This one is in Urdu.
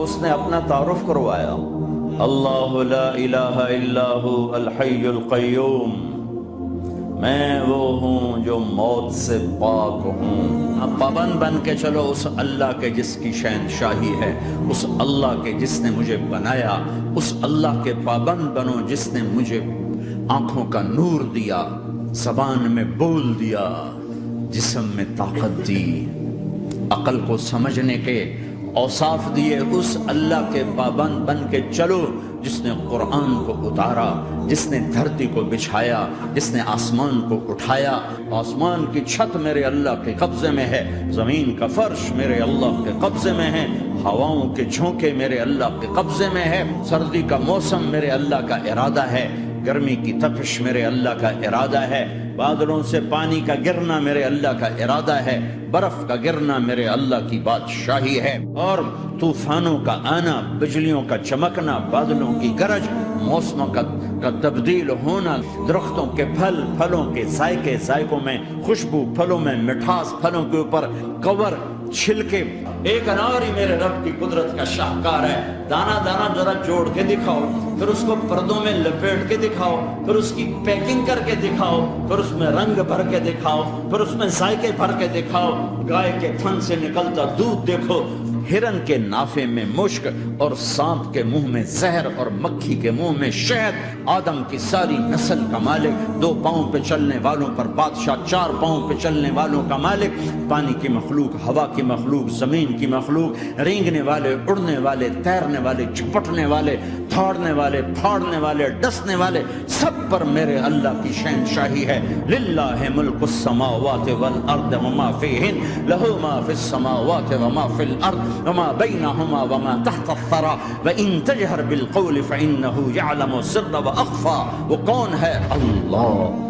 اس نے اپنا تعارف کروایا، اللہ لا الہ الا ہو الحی القیوم، میں وہ ہوں جو موت سے پاک ہوں۔ اب پابند بن کے چلو اس اللہ کے جس کی شہنشاہی ہے، اس اللہ کے جس نے مجھے بنایا، اس اللہ کے پابند بنو جس نے مجھے آنکھوں کا نور دیا، زبان میں بول دیا، جسم میں طاقت دی، عقل کو سمجھنے کے اوصاف دیے۔ اس اللہ کے پابند بن کے چلو جس نے قرآن کو اتارا، جس نے دھرتی کو بچھایا، جس نے آسمان کو اٹھایا۔ آسمان کی چھت میرے اللہ کے قبضے میں ہے، زمین کا فرش میرے اللہ کے قبضے میں ہے، ہواؤں کے جھونکے میرے اللہ کے قبضے میں ہے، سردی کا موسم میرے اللہ کا ارادہ ہے، گرمی کی تپش میرے اللہ کا ارادہ ہے، بادلوں سے پانی کا گرنا میرے اللہ کا ارادہ ہے، برف کا گرنا میرے اللہ کی بادشاہی ہے، اور طوفانوں کا آنا، بجلیوں کا چمکنا، بادلوں کی گرج، موسموں کا تبدیل ہونا، درختوں کے پھل، پھلوں کے ذائقے، ذائقوں میں خوشبو، پھلوں میں مٹھاس، پھلوں کے اوپر کور، چھلکے۔ ایک انار ہی میرے رب کی قدرت کا شاہکار ہے، دانا دانا ذرا جوڑ کے دکھاؤ، پھر اس کو پردوں میں لپیٹ کے دکھاؤ، پھر اس کی پیکنگ کر کے دکھاؤ، پھر اس میں رنگ بھر کے دکھاؤ، پھر اس میں ذائقے بھر کے دکھاؤ، گائے کے تھن سے نکلتا دودھ دیکھو، ہرن کے نافے میں مشک اور سانپ کے منہ میں زہر اور مکھی کے منہ میں شہد، آدم کی ساری نسل کا مالک، 2 پاؤں پہ چلنے والوں پر بادشاہ، 4 پاؤں پہ چلنے والوں کا مالک، پانی کی مخلوق، ہوا کی مخلوق، زمین کی مخلوق، رینگنے والے، اڑنے والے، تیرنے والے، جھپٹنے والے، دھاڑنے والے، پھاڑنے والے، ڈسنے والے، سب پر میرے اللہ کی شہنشاہی ہے۔ للہ ملک السماوات والارض وما فیہن، لہ ما فی السماوات وما فی الارض وما بینہما وما تحت الثری وان تجہر بالقول فانہ یعلم السر واخفی۔ وہ کون ہے؟ اللہ۔